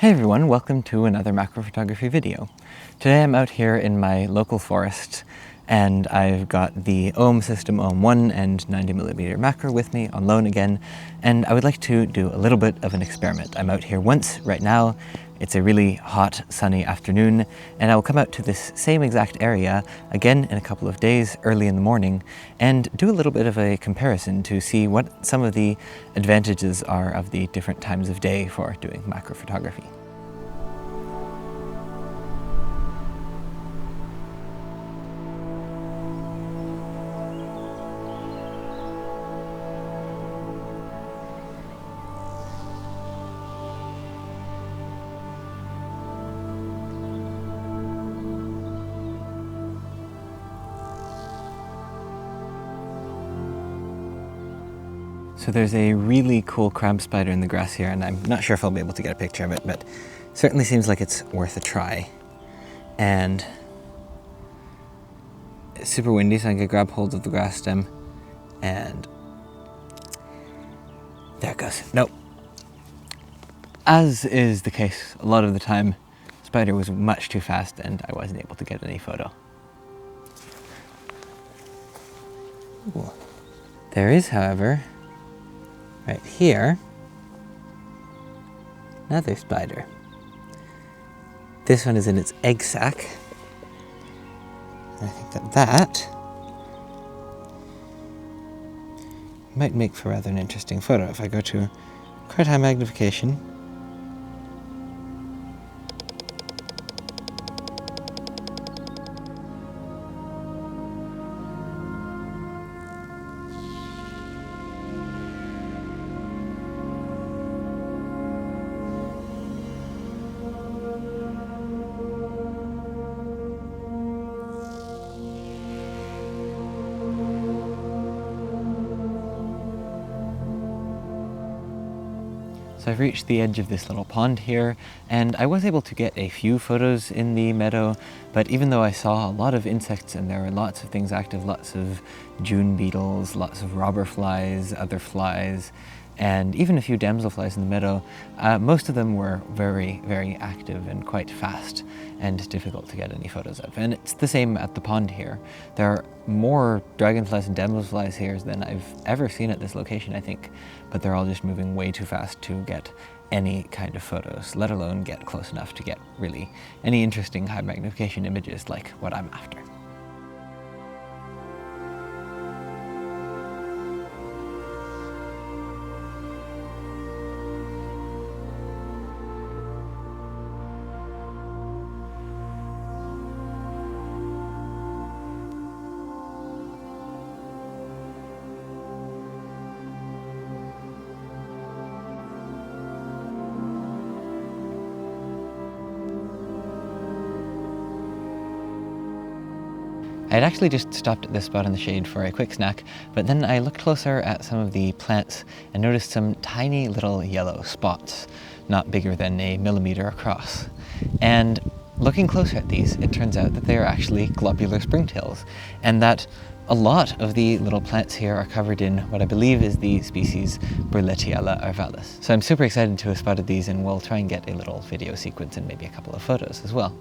Hey everyone, welcome to another macro photography video. Today I'm out here in my local forest and I've got the System OM1 and 90mm macro with me on loan again, and I would like to do a little bit of an experiment. I'm out here once right now. It's a really hot, sunny afternoon, and I will come out to this same exact area again in a couple of days, early in the morning, and do a little bit of a comparison to see what some of the advantages are of the different times of day for doing macro photography. So there's a really cool crab spider in the grass here, and I'm not sure if I'll be able to get a picture of it, but it certainly seems like it's worth a try. And it's super windy, so I can grab hold of the grass stem, and there it goes. Nope. As is the case a lot of the time, the spider was much too fast and I wasn't able to get any photo. Ooh. There is, however, right here, another spider. This one is in its egg sac. I think that might make for rather an interesting photo if I go to quite high magnification. So I've reached the edge of this little pond here, and I was able to get a few photos in the meadow, but even though I saw a lot of insects and there were lots of things active, lots of June beetles, lots of robber flies, other flies, and even a few damselflies in the meadow, most of them were very, very active and quite fast and difficult to get any photos of. And it's the same at the pond here. There are more dragonflies and damselflies here than I've ever seen at this location, I think, but they're all just moving way too fast to get any kind of photos, let alone get close enough to get really any interesting high magnification images like what I'm after. I had actually just stopped at this spot in the shade for a quick snack, but then I looked closer at some of the plants and noticed some tiny little yellow spots, not bigger than a millimeter across. And looking closer at these, it turns out that they are actually globular springtails, and that a lot of the little plants here are covered in what I believe is the species Burletiella arvalis. So I'm super excited to have spotted these, and we'll try and get a little video sequence and maybe a couple of photos as well.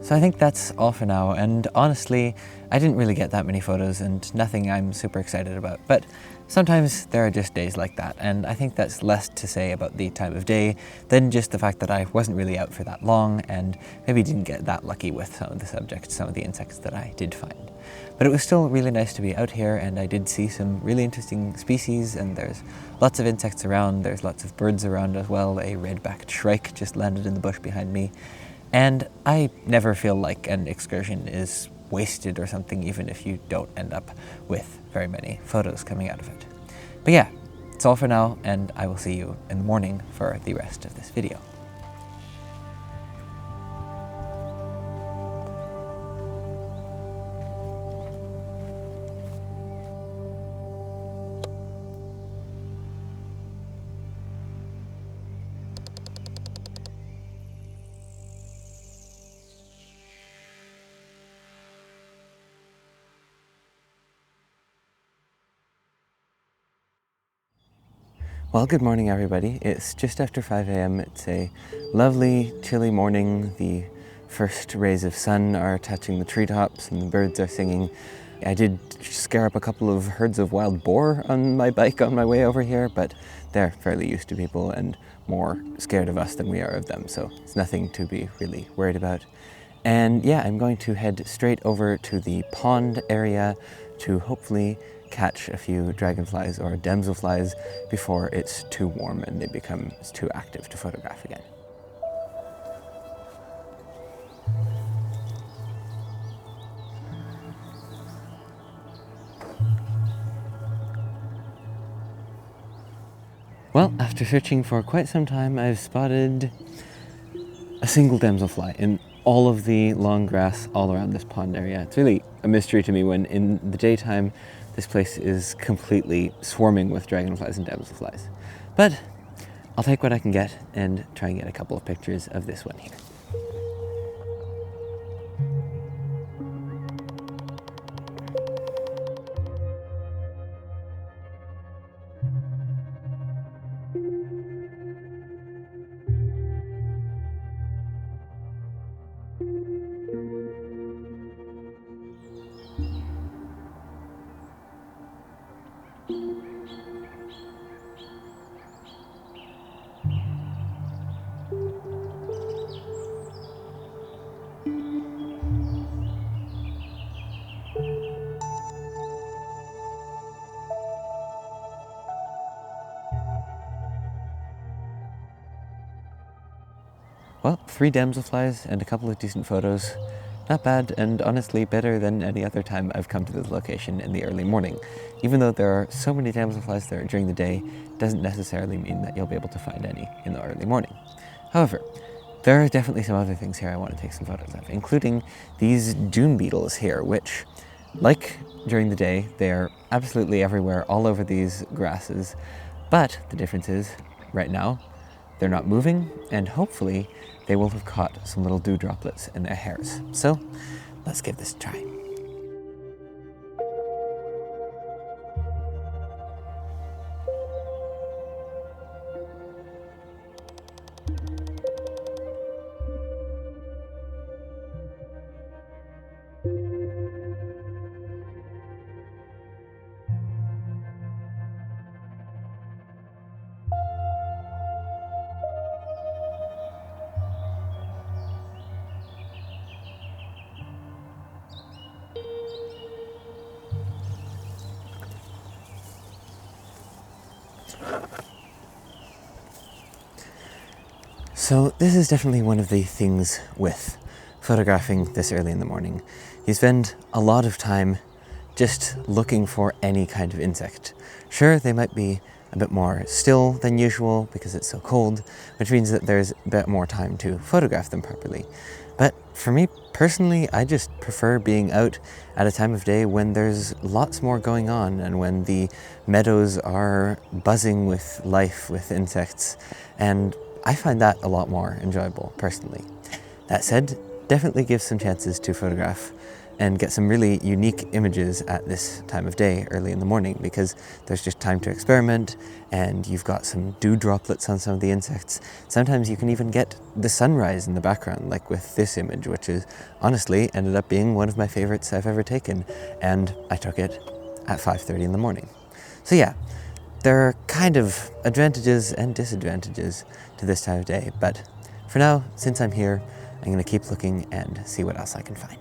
So I think that's all for now, and honestly, I didn't really get that many photos and nothing I'm super excited about, but sometimes there are just days like that, and I think that's less to say about the time of day than just the fact that I wasn't really out for that long and maybe didn't get that lucky with some of the subjects, some of the insects that I did find. But it was still really nice to be out here, and I did see some really interesting species, and there's lots of insects around, there's lots of birds around as well. A red-backed shrike just landed in the bush behind me. And I never feel like an excursion is wasted or something, even if you don't end up with very many photos coming out of it. But yeah, it's all for now, and I will see you in the morning for the rest of this video. Well, good morning everybody. It's just after 5 a.m. It's a lovely, chilly morning. The first rays of sun are touching the treetops and the birds are singing. I did scare up a couple of herds of wild boar on my bike on my way over here, but they're fairly used to people and more scared of us than we are of them, so it's nothing to be really worried about. And yeah, I'm going to head straight over to the pond area to hopefully catch a few dragonflies or damselflies before it's too warm and they become too active to photograph again. Well, after searching for quite some time, I've spotted a single damselfly in all of the long grass all around this pond area. It's really a mystery to me when in the daytime this place is completely swarming with dragonflies and damselflies. But I'll take what I can get and try and get a couple of pictures of this one here. Well, 3 damselflies and a couple of decent photos. Not bad, and honestly better than any other time I've come to this location in the early morning. Even though there are so many damselflies there during the day, doesn't necessarily mean that you'll be able to find any in the early morning. However, there are definitely some other things here I want to take some photos of, including these dune beetles here, which, like during the day, they're absolutely everywhere, all over these grasses. But the difference is, right now, they're not moving, and hopefully they will have caught some little dew droplets in their hairs. So let's give this a try. So this is definitely one of the things with photographing this early in the morning. You spend a lot of time just looking for any kind of insect. Sure, they might be a bit more still than usual because it's so cold, which means that there's a bit more time to photograph them properly. But for me personally, I just prefer being out at a time of day when there's lots more going on and when the meadows are buzzing with life, with insects, and I find that a lot more enjoyable personally. That said, definitely give some chances to photograph and get some really unique images at this time of day, early in the morning, because there's just time to experiment and you've got some dew droplets on some of the insects. Sometimes you can even get the sunrise in the background, like with this image, which is honestly ended up being one of my favorites I've ever taken, and I took it at 5:30 in the morning. So yeah, there are kind of advantages and disadvantages to this time of day, but for now, since I'm here, I'm going to keep looking and see what else I can find.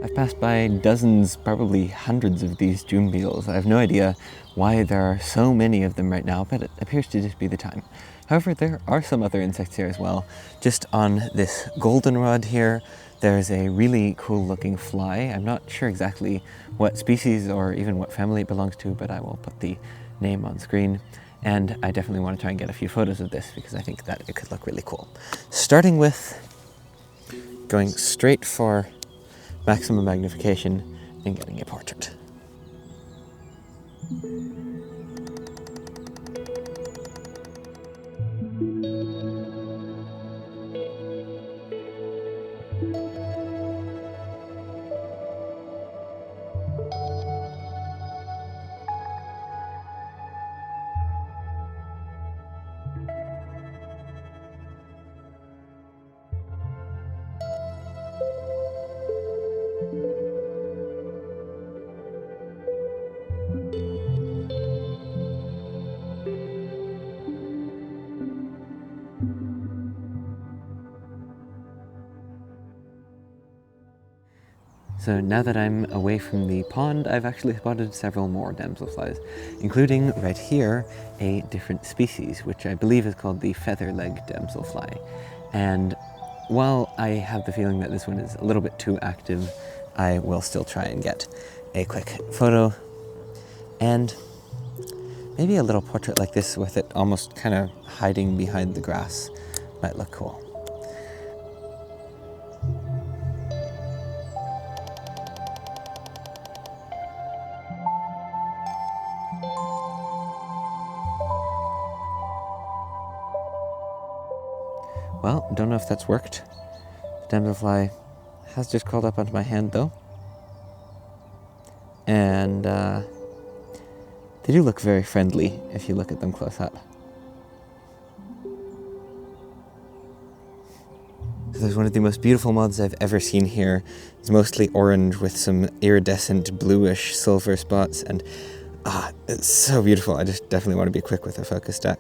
I've passed by dozens, probably hundreds of these June beetles. I have no idea why there are so many of them right now, but it appears to just be the time. However, there are some other insects here as well. Just on this goldenrod here, there's a really cool looking fly. I'm not sure exactly what species or even what family it belongs to, but I will put the name on screen. And I definitely want to try and get a few photos of this because I think that it could look really cool. Starting with going straight for maximum magnification and getting a portrait. So now that I'm away from the pond, I've actually spotted several more damselflies, including right here a different species, which I believe is called the feather-leg damselfly. And while I have the feeling that this one is a little bit too active, I will still try and get a quick photo. And maybe a little portrait like this with it almost kind of hiding behind the grass might look cool. Well, don't know if that's worked. The damselfly has just crawled up onto my hand though. And they do look very friendly if you look at them close up. So there's one of the most beautiful moths I've ever seen here. It's mostly orange with some iridescent bluish silver spots, and it's so beautiful. I just definitely want to be quick with a focus stack.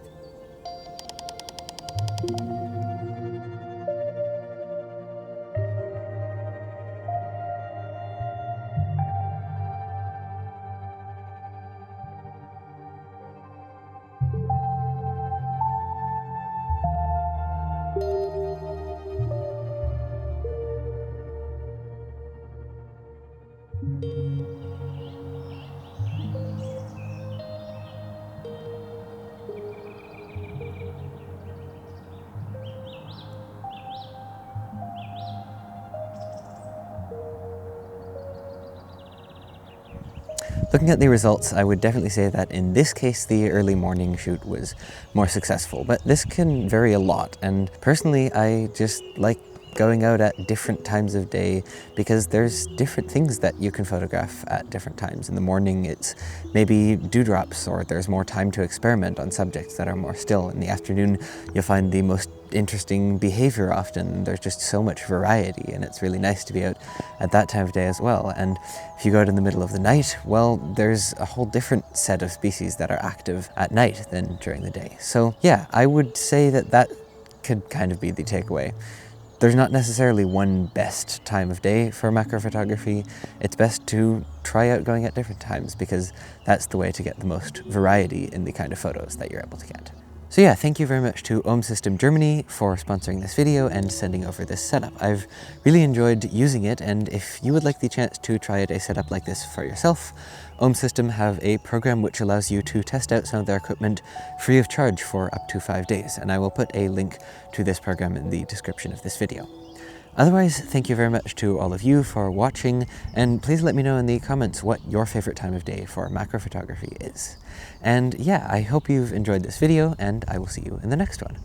Looking at the results, I would definitely say that in this case the early morning shoot was more successful, but this can vary a lot, and personally I just like going out at different times of day because there's different things that you can photograph at different times. In the morning it's maybe dewdrops, or there's more time to experiment on subjects that are more still. In the afternoon you'll find the most interesting behavior often. There's just so much variety, and it's really nice to be out at that time of day as well. And if you go out in the middle of the night, well, there's a whole different set of species that are active at night than during the day. So yeah, I would say that that could kind of be the takeaway. There's not necessarily one best time of day for macro photography. It's best to try out going at different times because that's the way to get the most variety in the kind of photos that you're able to get. So yeah, thank you very much to OM System Germany for sponsoring this video and sending over this setup. I've really enjoyed using it, and if you would like the chance to try out a setup like this for yourself, OM System have a program which allows you to test out some of their equipment free of charge for up to 5 days, and I will put a link to this program in the description of this video. Otherwise, thank you very much to all of you for watching, and please let me know in the comments what your favorite time of day for macro photography is. And yeah, I hope you've enjoyed this video, and I will see you in the next one.